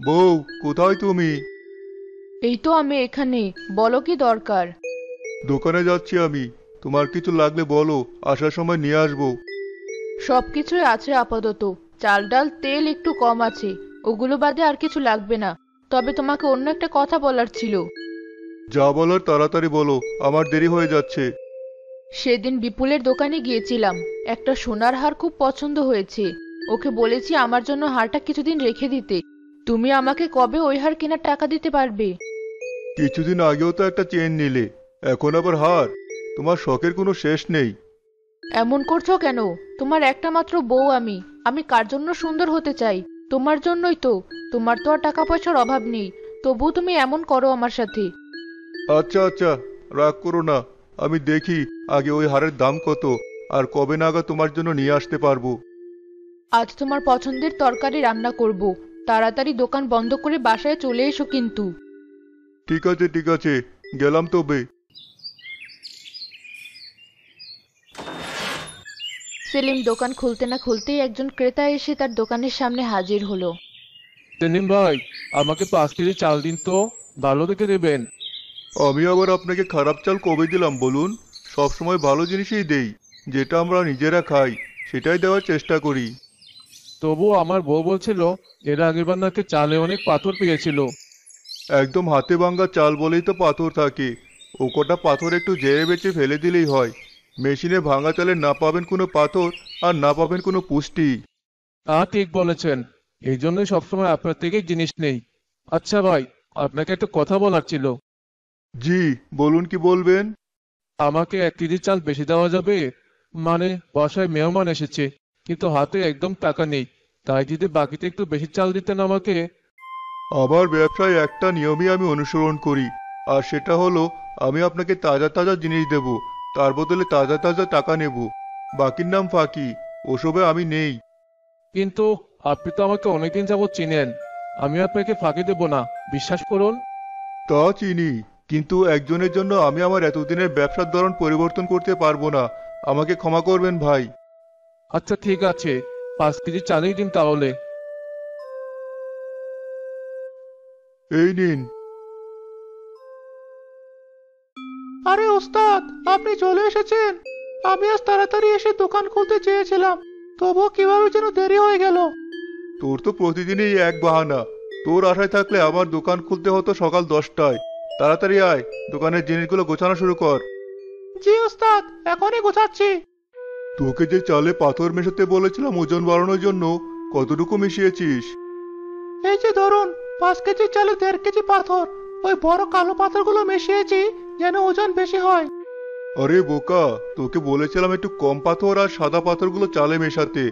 বউ, কোথায় তুমি? এই তো আমি এখানে। বলো কি দরকার? দোকানে যাচ্ছি আমি। তোমার কিছু লাগলে বলো, আসার সময় নিয়ে আসবো। সবকিছুই আছে আপাতত। চাল ডাল তেল একটু কম আছে। ওগুলো বাদে আর কিছু লাগবে না। তবে তোমাকে অন্য একটা কথা বলার ছিল। যা বলার তাড়াতাড়ি বলো, আমার দেরি হয়ে যাচ্ছে। সেদিন বিপুলের দোকানে গিয়েছিলাম। একটা সোনার হার খুব পছন্দ হয়েছে। ওকে বলেছি আমার জন্য হারটা কিছুদিন রেখে দিতে। তুমি আমাকে কবে ওই হার কেনার টাকা দিতে পারবে? কিছুদিন আগেও তো একটা চেন নিলে, এখন আবার হার। তোমার শখের কোনো শেষ নেই। এমন করছো কেন? তোমার একটা মাত্র বউ আমি। আমি কার জন্য সুন্দর হতে চাই? তোমার জন্যই তো। তোমার তো আর টাকা পয়সার অভাব নেই। তবুও তুমি এমন করো আমার সাথে। আচ্ছা আচ্ছা, রাগ করো না। আমি দেখি আগে ওই হারের দাম কত, আর কবে নাগাদ তোমার জন্য নিয়ে আসতে পারবো। আজ তোমার পছন্দের তরকারি রান্না করব। তাড়াতাড়ি দোকান বন্ধ করে বাসায় চলে এসো কিন্তু। ঠিক আছে ঠিক আছে, গেলাম তবে। সেলিম দোকান খুলতে না খুলতেই একজন ক্রেতা এসে তার দোকানের সামনে হাজির হলো। সেলিম ভাই, আমাকে 5 কেজি চাল দিন তো। ভালো দেখে দেবেন। আমি আবার আপনাকে খারাপ চাল কবে দিলাম বলুন? সবসময় ভালো জিনিসই দেই। যেটা আমরা নিজেরা খাই সেটাই দেওয়ার চেষ্টা করি। তবুও আমার বউ বলছিল এর আগেরবার নাকি চালে অনেক পাথর পেয়েছিল। একদম হাতে ভাঙ্গা চাল বলেই তো পাথর থাকে। ও কটা পাথর একটু জেরে বেঁচে ফেলে দিলেই হয়। মেশিনে ভাঙা চালে না পাবেন কোনো পাথর, আর না পাবেন কোনো পুষ্টি। ঠিক বলেছেন। এই জন্যই সবসময় আপনার থেকেই জিনিস নেই। আচ্ছা ভাই, আপনাকে একটা কথা বলার ছিল। জি, বলুন কি বলবেন? আমাকে 1 কেজি চাল বেশি দেওয়া যাবে? মানে বাসায় মেহমান এসেছে, কিন্তু হাতে একদম টাকা নেই। তাই যদি বাকিতে একটু বেশি চাল দিতেন আমাকে। আমার ব্যবসায় একটা নিয়মই আমি অনুসরণ করি, আর সেটা হলো আমি আপনাকে তাজা তাজা জিনিস দেব, তার বদলে তাজা তাজা টাকা নেব। বাকির নাম ফাঁকি, ওসবে আমি নেই। কিন্তু আপনি তো আমাকে অনেকদিন যাবত চিনেন। আমি আপনাকে ফাঁকি দেব না, বিশ্বাস করুন। তা চিনি, কিন্তু একজনের জন্য আমি আমার এতদিনের ব্যবসার ধরন পরিবর্তন করতে পারবো না। আমাকে ক্ষমা করবেন ভাই। আচ্ছা ঠিক আছে, 5 কেজি চালই দিন তাহলে। এই নিন। আরে ওস্তাদ, আপনি চলে এসেছেন। আমি আজ তাড়াতাড়ি এসে দোকান খুলতে চেয়েছিলাম, তবুও কিভাবে যেন দেরি হয়ে গেল। তোর তো প্রতিদিনই এই এক বাহানা। তোর আশায় থাকলে আমার দোকান খুলতে হতো সকাল 10টায়। তাড়াতাড়ি আয়, দোকানের জিনিসগুলো গোছানো শুরু কর। জি ওস্তাদ, এখনই গোছাচ্ছি। তোকে যে চালে পাথর মেশাতে বলেছিলাম ওজন বাড়ানোর জন্য, কতটুকু মিশিয়েছিস? এই যে ধরুন, 5 কেজি চালে 1.5 কেজি পাথর। ওই বড় কালো পাথরগুলো মিশিয়েছি যেন ওজন বেশি হয়। আরে বোকা, তোকে বলেছিলাম একটু কম পাথর আর সাদা পাথরগুলো চালে মেশাতে,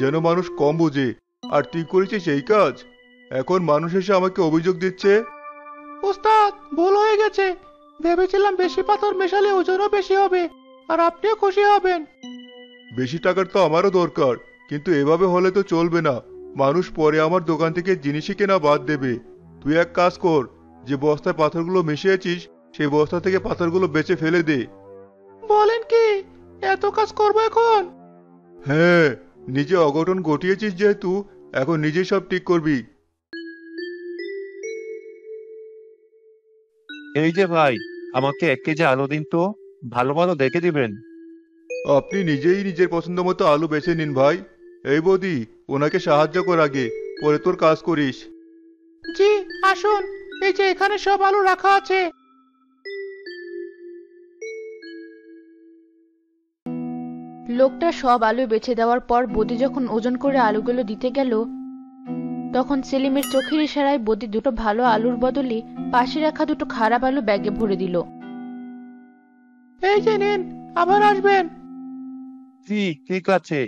যেন মানুষ কম বোঝে। আর তুই করেছিস এই কাজ। এখন মানুষ এসে আমাকে অভিযোগ দিচ্ছে। ওস্তাদ, ভুল হয়ে গেছে। ভেবেছিলাম বেশি পাথর মেশালে ওজনও বেশি হবে, আর আপনিও খুশি হবেন। বেশি টাকার তো আমারও দরকার, কিন্তু এভাবে হলে তো চলবে না। মানুষ পরে আমার দোকান থেকে জিনিসই কেনা বাদ দেবে। তুই এক কাজ কর, যে বস্তায় পাথরগুলো মিশিয়েছিস সেই বস্তা থেকে পাথরগুলো বেচে ফেলে দে। বলেন কি, এত কাজ করবো এখন? হ্যাঁ, নিজে অঘটন ঘটিয়েছিস যেহেতু, এখন নিজেই সব ঠিক করবি। এই যে ভাই, আমাকে 1 কেজি আলু দিন তো। ভালো ভালো দেখে দিবেন। আপনি নিজেই নিজের পছন্দ মতো আলু বেছে নিন ভাই। এই বৌদি, ওনাকে সাহায্য কর আগে, পরে তোর কাজ করিস। জি, আসুন। এই যে এখানে সব আলু রাখা আছে। লোকটা সব আলু বেছে দেওয়ার পর বদি যখন ওজন করে আলুগুলো দিতে গেল, তখন সেলিমের চোখের ইশারায় বদি দুটো ভালো আলুর বদলে পাশে রাখা দুটো খারাপ আলু ব্যাগে ভরে দিল। এই যে নিন, আবার আসবেন। জি ঠিক আছে।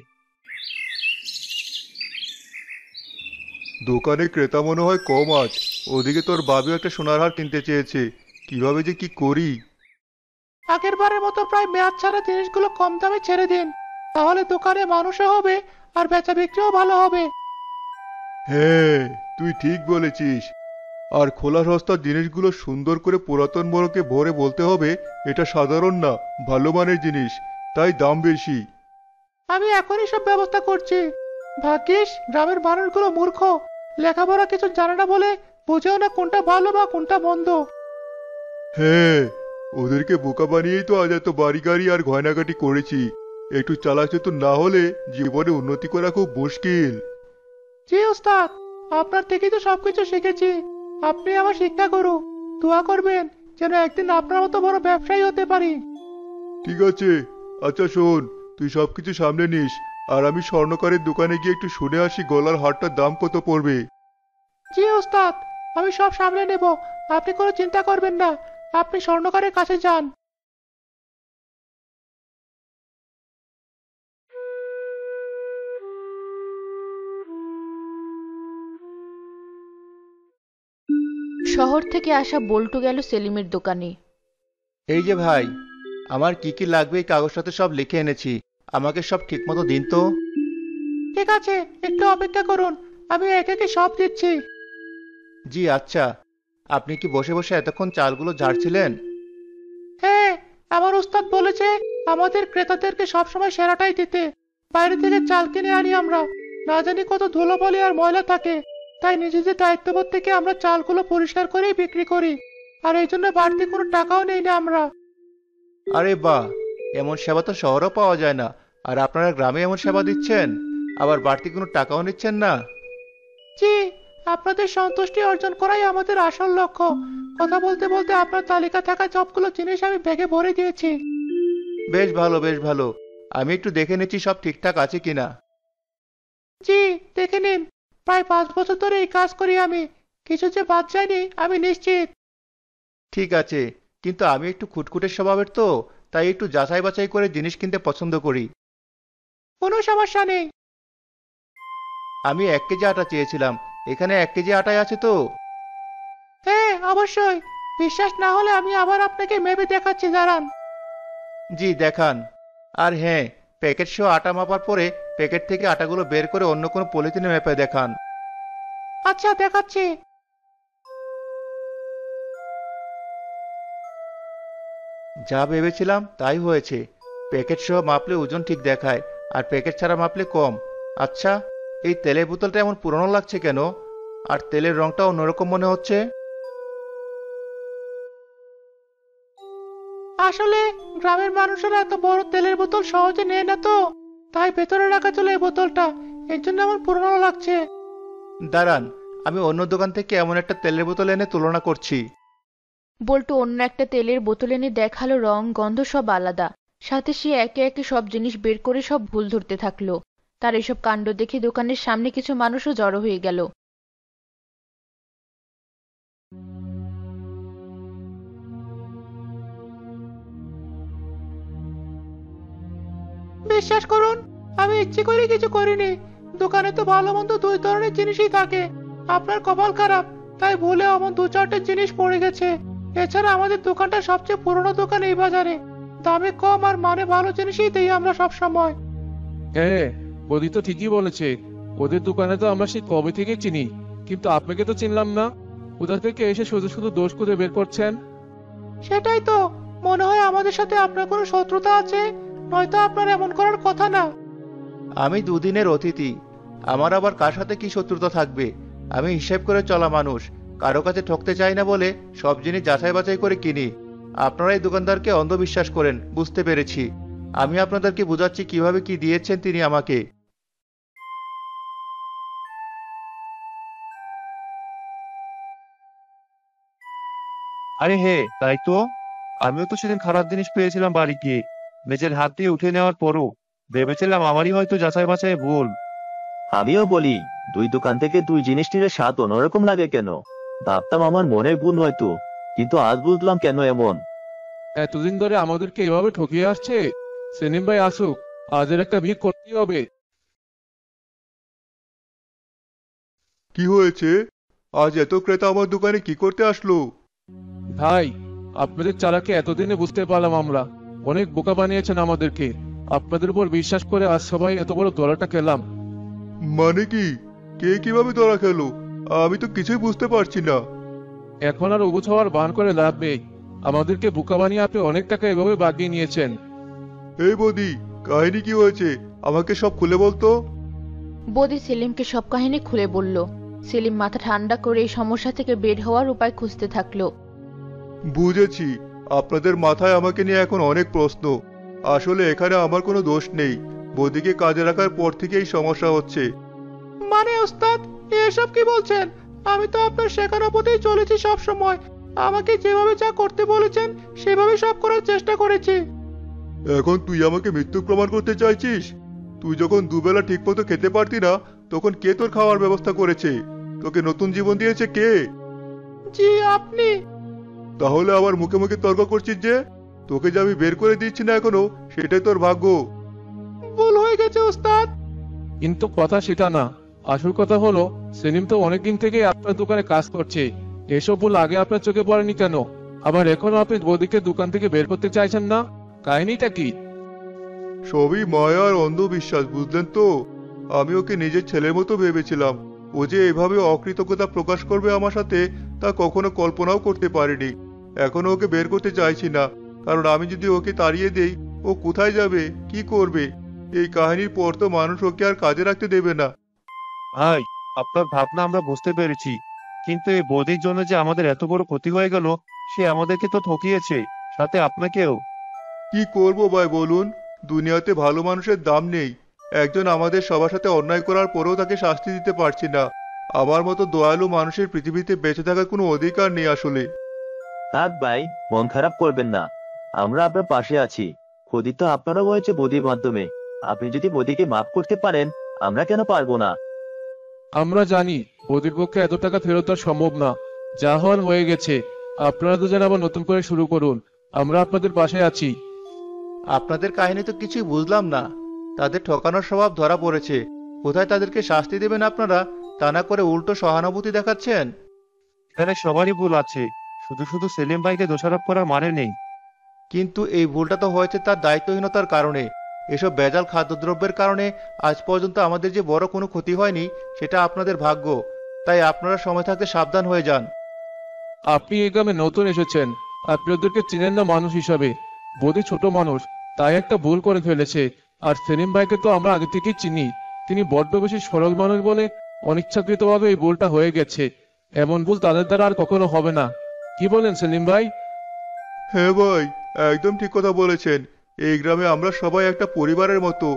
দোকানে ক্রেতা মনে হয় কম আজ। ওদিকে তোর বাবিও একটা সোনার হার কিনতে চেয়েছে। কিভাবে যে কি করি। আগের বারের মতো প্রায় মেয়াদ ছাড়া জিনিসগুলো কম দামে ছেড়ে দিন, তাহলে দোকানে মানুষও হবে আর বেচা বিক্রিও ভালো হবে। হ্যাঁ, তুই ঠিক বলেছিস। আর খোলা সস্তার জিনিসগুলো সুন্দর করে পুরাতন মোড়কে ভরে বলতে হবে এটা সাধারণ না, ভালো মানের জিনিস, তাই দাম বেশি। আমি এখনই সব ব্যবস্থা করছি। ভাগ্যিস গ্রামের মানুষগুলো মূর্খ, লেখাপড়া কিছু জানে না বলে বুঝেও না কোনটা ভালো বা কোনটা মন্দ। হ্যাঁ, ওদেরকে বোকা বানিয়েই তো আজ এত বাড়ি গাড়ি আর গয়নাগাটি করেছি। একটু চালাচতুর না হলে জীবনে উন্নতি করা খুব মুশকিল। জি ওস্তাদ, আপনার থেকেই তো সবকিছু শিখেছি। আপনি আমার শিক্ষা গুরু। দোয়া করবেন যেন একদিন আপনার মতো বড় ব্যবসায়ী হতে পারি। ঠিক আছে, আচ্ছা শোন, তুই সবকিছু সামলে নিস, আর আমি স্বর্ণকারের দোকানে গিয়ে একটু শুনে আসি গলার হারটার দাম কত পড়বে। জি ওস্তাদ, আমি সব সামলে নেব। আপনি কোনো চিন্তা করবেন না। আপনি স্বর্ণকারের কাছে যান। শহর থেকে আসা বল্টু গেল সেলিমের দোকানে। এই যে ভাই, আমার কি কি লাগবে এই কাগজটাতে সব লিখে এনেছি। আমাকে সব ঠিকমতো দিন তো। ঠিক আছে, একটু অপেক্ষা করুন, আমি একে একে সব দিচ্ছি। জি আচ্ছা। আপনি কি বসে বসে এতক্ষণ চালগুলো ঝাড়ছিলেন? হ্যাঁ, আমার উস্তাদ বলেছে আমাদের ক্রেতাদেরকে সবসময় সেরাটাই দিতে। বাইরে থেকে চাল কিনে আনি আমরা, না জানি কত ধুলোবালি আর ময়লা থাকে। তাই নিজেদের দায়িত্ববোধ থেকে আমরা চালগুলো পরিষ্কার করেই বিক্রি করি। আর এই জন্য বাড়তি কোনো টাকাও নেই না আমরা। আরে বাহ, এমন সেবা তো শহরেও পাওয়া যায় না। আর আপনারা গ্রামে এমন সেবা দিচ্ছেন, আবার বাড়তি কোনো টাকাও নিচ্ছেন না? জি, আপনাদের সন্তুষ্টি অর্জন করাই আমাদের আসল লক্ষ্য। কথা বলতে বলতে আপনার তালিকা থাকা সবগুলো জিনিস আমি ব্যাগে ভরে দিয়েছি। বেশ ভালো, বেশ ভালো। আমি একটু দেখে নিচ্ছি সব ঠিকঠাক আছে কিনা। জি, দেখে নিন। প্রায় 5 বছর ধরে এই কাজ করি আমি। কিছু যে বাদ যায়নি আমি নিশ্চিত। ঠিক আছে, কিন্তু আমি একটু খুঁতখুঁটে স্বভাবের তো, তাই একটু যাচাই বাছাই করে জিনিস কিনতে পছন্দ করি। কোনো সমস্যা নেই। আমি 1 কেজি আটা চেয়েছিলাম। এখানে 1 কেজি আটাই আছে তো? হ্যাঁ, অবশ্যই। বিশ্বাস না হলে আমি আবার আপনাকে মেপে দেখাচ্ছি, দাঁড়ান। জি দেখান। আর হ্যাঁ, প্যাকেট সহ আটা মাপার পরে প্যাকেট থেকে আটাগুলো বের করে অন্য কোনো পলিথিনে মেপে দেখান। আচ্ছা, দেখাচ্ছি। যা ভেবেছিলাম তাই হয়েছে। প্যাকেট সহ মাপলে ওজন ঠিক দেখায়, আর প্যাকেট ছাড়া মাপলে কম। আচ্ছা, এই তেলের বোতলটা এমন পুরনো লাগছে কেন? আর তেলের রংটা অন্যরকম মনে হচ্ছে। আসলে গ্রামের মানুষেরা এত বড় তেলের বোতল সহজে নেয় না তো, তাই ভেতরে রাখা ছিল এই বোতলটা। এর জন্য আমার পুরনো লাগছে। দাঁড়ান, আমি অন্য দোকান থেকে এমন একটা তেলের বোতল এনে তুলনা করছি। বল্টু অন্য একটা তেলের বোতল এনে দেখালো রং গন্ধ সব আলাদা। সাথে সে একে একে সব জিনিস বের করে সব ভুল ধরতে থাকলো। তার এসব কাণ্ড দেখে দোকানের সামনে কিছু মানুষও জড়ো হয়ে গেল। বিশ্বাস করুন, আমি ইচ্ছে করে কিছু করিনি। দোকানে তো ভালো মন্দ দুই ধরনের জিনিসই থাকে। আপনার কপাল খারাপ, তাই ভুলে এমন 2-4টে জিনিস পড়ে গেছে। এছাড়া আমাদের দোকানটা সবচেয়ে পুরনো দোকান এই বাজারে। দামে কম আর মানে ভালো জিনিসই দেই আমরা সব সময়। হ্যাঁ, বৌদি তো ঠিকই বলেছে। ওদের দোকানে তো আমরা সেই কবে থেকে চিনি, কিন্তু আপনাকে তো চিনলাম না। কোথা থেকে এসে শুধু শুধু দোষ করে বের করছেন? সেটাই তো, মনে হয় আমাদের সাথে আপনার কোনো শত্রুতা আছে, নয়তো আপনার এমন করার কথা না। আমি দুদিনের অতিথি, আমার আবার কার সাথে কি শত্রুতা থাকবে? আমি হিসেব করে চলা মানুষ, কারো কাছে ঠকতে চাই না বলে সব জিনিস যাচাই বাছাই করে কিনি। আপনারা এই দোকানদারকে অন্ধবিশ্বাস করেন, বুঝতে পেরেছি। আমি আপনাদেরকে বোঝাচ্ছি কিভাবে কি দিয়েছেন তিনি আমাকে। আরে হে, তাই তো। আমিও তো সেদিন খারাপ জিনিস পেয়েছিলাম বাড়ি গিয়ে। নিজের হাত দিয়ে উঠে নেওয়ার পরও ভেবেছিলাম আমারই হয়তো যাচাই বাছাই ভুল। আমিও বলি, দুই দোকান থেকে দুই জিনিস নিলে স্বাদ অন্যরকম লাগে কেন। ভাবতাম আমার মনের ভুল হয়তো, কিন্তু আজ বুঝলাম কেন এমন। এতদিন ধরে আমাদেরকে এভাবে ঠকিয়ে আসছে। সেলিম ভাই আসুক, আজের একটা ভিড় করতেই হবে। কি হয়েছে? আজ এত ক্রেতা আমার দোকানে কি করতে আসলো? ভাই, আপনাদের চালাকি এতদিনে বুঝতে পারলাম আমরা। অনেক বোকা বানিয়েছেন আমাদেরকে। আপনাদের উপর বিশ্বাস করে আজ সবাই এত বড় ধরাটা খেলাম। মানে কি? কে কিভাবে ধরা খেলো? আমি তো কিছুই বুঝতে পারছি না। এখন আর অবুঝ হওয়ার ভান করে লাভ নেই। আমাদেরকে বোকা বানিয়ে আপনি অনেক টাকা এভাবে বাগিয়ে নিয়েছেন। এই বৌদি, কাহিনী কি হয়েছে? আমাকে সব খুলে বলতো। বৌদি সেলিমকে সব কাহিনী খুলে বলল। সেলিম মাথা ঠান্ডা করে এই সমস্যা থেকে বের হওয়ার উপায় খুঁজতে থাকলো। বুঝেছি, আপনাদের মাথায় আমাকে নিয়ে এখন অনেক প্রশ্ন। আসলে এখানে আমার কোনো দোষ নেই, বৌদিকে কাজে রাখার পর থেকে এই সমস্যা হচ্ছে। মানে ওস্তাদ, এসব কি বলছেন? আমি তো আপনার শেখানো পথেই চলেছি সব সময়। আমাকে যেভাবে যা করতে বলেছেন সেভাবে সব করার চেষ্টা করেছি। এখন তুই আমাকে মৃত্যু প্রমাণ করতে চাইছিস? তুই যখন দুবেলা ঠিকমতো খেতে পারতি না, তখন কে তোর খাওয়ার ব্যবস্থা করেছে? তোকে নতুন জীবন দিয়েছে কে? জি আপনি। তাহলে আবার মুখে মুখে তর্ক করছিস যে? তোকে যে আমি বের করে দিচ্ছি না এখনো, সেটাই তোর ভাগ্য। ভুল হয়ে গেছে ওস্তাদ। কিন্তু কথা সেটা না, আসল কথা হলো সেলিম তো অনেকদিন থেকে আপনার দোকানে কাজ করছে। এসব ভুল আগে আপনার চোখে পড়েনি কেন? আবার এখনো আপনি বৌদিকে দোকান থেকে বের করতে চাইছেন না? কাহিনীটা কি? সবই মায়া আর অন্ধবিশ্বাস, বুঝলেন তো? আমি ওকে নিজের ছেলের মতো ভেবেছিলাম। ও যে এভাবে অকৃতজ্ঞতা প্রকাশ করবে আমার সাথে, তা কখনো কল্পনাও করতে পারিনি। এখনো ওকে বের করতে চাইছি না, কারণ আমি যদি ওকে তাড়িয়ে দেই, ও কোথায় যাবে, কি করবে? এই কাহিনীর পর তো মানুষ ওকে আর কাজে রাখতে দেবে না। ভাই, আপনার ভাবনা আমরা বুঝতে পেরেছি, কিন্তু এই বৌদির জন্য যে আমাদের এত বড় ক্ষতি হয়ে গেল, সে আমাদেরকে তো ঠকিয়েছে, সাথে আপনাকেও। কি করবো ভাই বলুন? দুনিয়াতে ভালো মানুষের দাম নেই। একজন আমাদের সবার সাথে অন্যায় করার পরেও তাকে শাস্তি দিতে পারছি না। আমার মতো দয়ালু মানুষের পৃথিবীতে বেঁচে থাকার কোনো অধিকার নেই আসলে। থাক ভাই, মন খারাপ করবেন না। আমরা আপনার পাশে আছি। ক্ষতি তো আপনারও হয়েছে বৌদির মাধ্যমে। আপনি যদি বৌদিকে মাফ করতে পারেন, আমরা কেন পারবো না? আমরা জানি বৌদির পক্ষে এত টাকা ফেরত দেওয়া সম্ভব না। যা হওয়ার হয়ে গেছে। আপনারা দুজন আবার নতুন করে শুরু করুন। আমরা আপনাদের পাশে আছি। আপনাদের কাহিনী তো কিছুই বুঝলাম না। তাদের ঠকানোর স্বভাব ধরা পড়েছে। কোথায় তাদেরকে শাস্তি দেবেন আপনারা, তা না করে উল্টো সহানুভূতি দেখাচ্ছেন? এখানে সবারই ভুল আছে, শুধু শুধু সেলিম ভাইকে দোষারোপ করার মানে নেই। কিন্তু এই ভুলটা তো হয়েছে তার দায়িত্বহীনতার কারণে। এসব ভেজাল খাদ্যদ্রব্যের কারণে আজ পর্যন্ত আমাদের যে বড় কোনো ক্ষতি হয়নি, সেটা আপনাদের ভাগ্য। তাই আপনারা সময় থাকতে সাবধান হয়ে যান। আপনি এই গ্রামে নতুন এসেছেন, আপনি ওদেরকে চিনেন না মানুষ হিসাবে। বৌদি ছোট মানুষ, তাই একটা ভুল করে ফেলেছে। আর সেলিম ভাইকে তো আমরা আগে থেকেই চিনি। তিনি বড্ড বেশি সরল মানুষ বলে অনিচ্ছাকৃতভাবে এই ভুলটা হয়ে গেছে। এমন ভুল তাদের দ্বারা আর কখনো হবে না। কি বলেন সেলিম ভাই? হ্যাঁ ভাই, একদম ঠিক কথা বলেছেন। এই গ্রামে আমরা সবাই একটা পরিবারের মতো।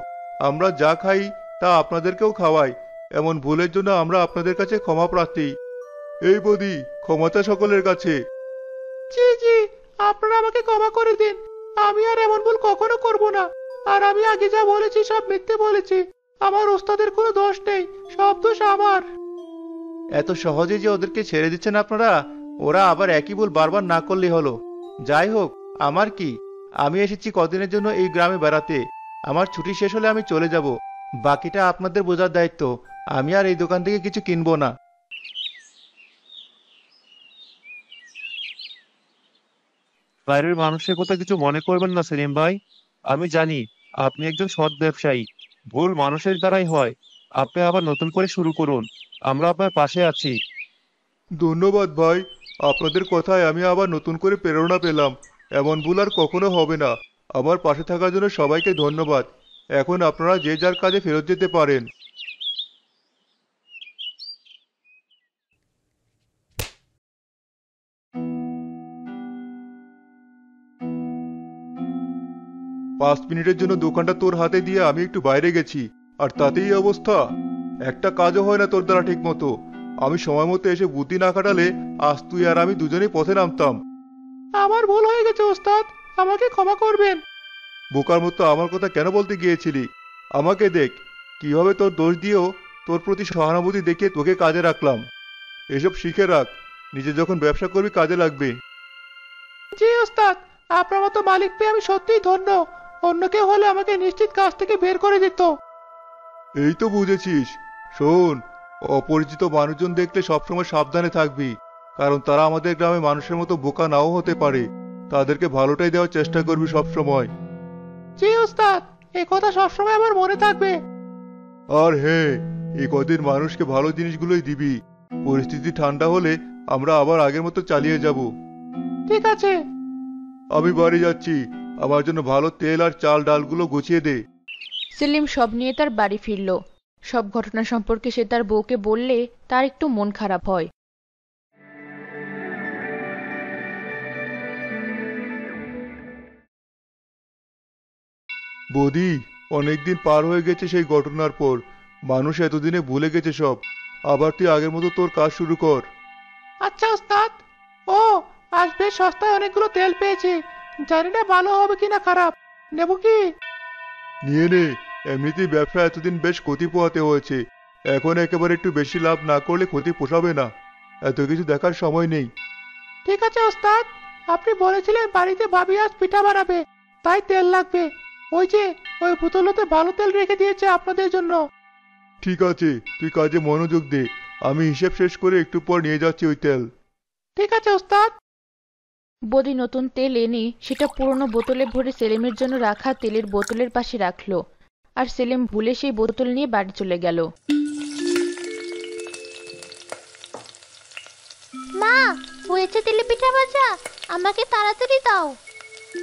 আমরা যা খাই তা আপনাদেরকেও খাওয়াই। এমন ভুলের জন্য আমরা আপনাদের কাছে ক্ষমা প্রার্থী। এই বৌদি, ক্ষমতা সকলের কাছে। জি জি, আপনারা আমাকে ক্ষমা করে দিন। আমি আর এমন ভুল কখনো করব না। আর আমি আগে যা বলেছি সব মিথ্যে বলেছি। আমার ওস্তাদের কোনো দোষ নেই, সব দোষ আমার। এত সহজে যে ওদেরকে ছেড়ে দিচ্ছেন আপনারা? ওরা আবার একই ভুল বারবার না করলেই হলো। যাই হোক, আমার কি, আমি এসেছি কদিনের জন্য এই গ্রামে বেড়াতে। আমার ছুটি শেষ হলে আমি চলে যাব। বাকিটা আপনাদের বোঝার দায়িত্ব। আমি আর এই দোকান থেকে কিছু কিনবো না। বাইরের মানুষের কথা কিছু মনে করবেন না সেলিম ভাই। আমি জানি আপনি একজন সৎ ব্যবসায়ী। ভুল মানুষের দ্বারাই হয়। আপনি আবার নতুন করে শুরু করুন, আমরা আপনার পাশে আছি। ধন্যবাদ ভাই। আপনাদের কথায় আমি আবার নতুন করে প্রেরণা পেলাম। এমন ভুল আর কখনো হবে না। আমার পাশে থাকার জন্য সবাইকে ধন্যবাদ। এখন আপনারা যে যার কাজে ফেরত যেতে পারেন। পাঁচ মিনিটের জন্য দোকানটা তোর হাতে দিয়ে আমি একটু বাইরে গেছি, আর তাতেই এই অবস্থা। একটা কাজও হয় না তোর দ্বারা ঠিক মতো। আমি সময় মতো এসে বুদ্ধি না কাটালে আজ তুই আর আমি দুজনেই পথে নামতাম। আমার ভুল হয়ে গেছে ওস্তাদ, আমাকে ক্ষমা করবেন। বোকার মতো আমার কথা কেন বলতে গিয়েছিলি? আমাকে দেখ, কিভাবে তোর দোষ দিয়েও তোর প্রতি সহানুভূতি দেখিয়ে তোকে কাজে রাখলাম। এসব শিখে রাখ, নিজে যখন ব্যবসা করবি কাজে লাগবে। জি ওস্তাদ, আপনার মতো মালিক পেয়ে আমি সত্যিই ধন্য। অন্য কেউ হলে আমাকে নিশ্চিত কাজ থেকে বের করে দিত। এই তো বুঝেছিস। শোন, অপরিচিত মানুষজন দেখলে সবসময় সাবধানে থাকবি, কারণ তারা আমাদের গ্রামে মানুষের মতো বোকা নাও হতে পারে। তাদেরকে ভালোটাই দেওয়ার চেষ্টা করবি সব সময়। জি ওস্তাদ, এই কথা সবসময় আমার মনে থাকবে। আর হ্যাঁ, এই কদিন মানুষকে ভালো জিনিসগুলোই দিবি। পরিস্থিতি ঠান্ডা হলে আমরা আবার আগের মতো চালিয়ে যাব। ঠিক আছে। আমি বাড়ি যাচ্ছি। আমার জন্য ভালো তেল আর চাল ডালগুলো গুছিয়ে দে। সেলিম সব নিয়ে তার বাড়ি ফিরল। সব ঘটনা সম্পর্কে সে তার বউকে বললে তার একটু মন খারাপ হয়। বৌদি, অনেকদিন পার হয়ে গেছে সেই ঘটনার পর। মানুষ এতদিনে ভুলে গেছে সব। আবার তুই আগের মতো তোর কাজ শুরু কর। আচ্ছা ওস্তাদ। ও, আজ বেশ সস্তায় অনেকগুলো তেল পেয়েছি। জানি না ভালো হবে কিনা খারাপ। নেব কি? নিয়ে নে। এমনিতেই ব্যবসা এতদিন বেশ ক্ষতি পোহাতে হয়েছে। এখন একেবারে একটু বেশি লাভ না করলে ক্ষতি পোষাবে না। এত কিছু দেখার সময় নেই। ঠিক আছে ওস্তাদ, আপনি বলেছিলেন বাড়িতে ভাবি আজ পিঠা বানাবে, তাই তেল লাগবে। ওই যে ওই বোতলতে ভালো তেল রেখে দিয়েছে আপনাদের জন্য। ঠিক আছে, তুই কাজে মনোযোগ দে। আমি হিসেব শেষ করে একটু পর নিয়ে যাচ্ছি ওই তেল। ঠিক আছে ওস্তাদ। বদি নতুন তেল এনে সেটা পুরনো বোতলে ভরে সেলিমের জন্য রাখা তেলের বোতলের পাশে রাখলো, আর সেলিম ভুলে সেই বোতল নিয়ে বাড়ি চলে গেল। মা, হয়েছে তেলে পিঠা ভাজা, আমাকে তাড়াতাড়ি দাও।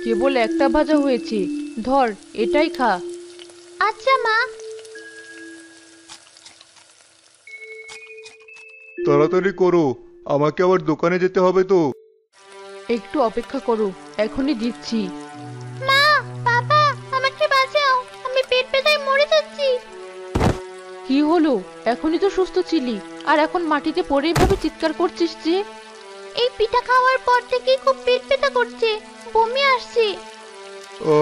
কেবল একটা ভাজা হয়েছে, ধর এটাই খা। আচ্ছা মা। তাড়াতাড়ি করো, আমাকে আবার দোকানে যেতে হবে তো। একটু অপেক্ষা করো, এখনই দিচ্ছি। মা, বাবা, আমাকে বাঁচাও, আমি পেট ব্যথায় মরে যাচ্ছি। কি হলো? এখনই তো সুস্থ ছিলি, আর এখন মাটিতে পড়ে এভাবে চিৎকার করছিস যে? এই পিঠা খাওয়ার পর থেকে খুব পেট ব্যথা করছে, বমি আসছে।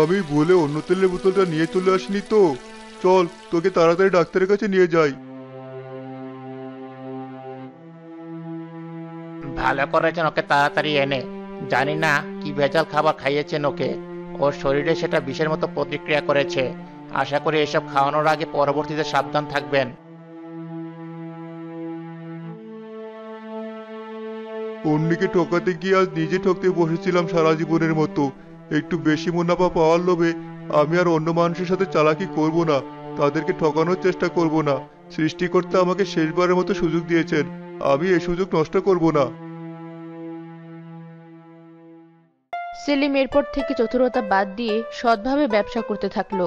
আমি ভুলে অন্য তেলের বোতলটা নিয়ে চলে আসিনি তো। চল, তোকে তাড়াতাড়ি ডাক্তারের কাছে নিয়ে যাই। ভালো করেছেন ওকে তাড়াতাড়ি এনে। জানি না কি ভেজাল খাবার খাইয়েছেন ওকে। ওর শরীরে সেটা বিষের মতো প্রতিক্রিয়া করেছে। আশা করি এসব খাওয়ানোর আগে পরবর্তীতে সাবধান থাকবেন। অন্যকে ঠকাতে গিয়ে আজ নিজে ঠকতে বসেছিলাম সারা জীবনের মতো। একটু বেশি মুনাফা পাওয়ার লোভে আমি আর অন্য মানুষের সাথে চালাকি করব না, তাদেরকে ঠকানোর চেষ্টা করব না। সৃষ্টিকর্তা আমাকে শেষবারের মতো সুযোগ দিয়েছেন, আমি এই সুযোগ নষ্ট করব না। সেলিম এরপর থেকে চতুরতা বাদ দিয়ে সৎভাবে ব্যবসা করতে থাকলো।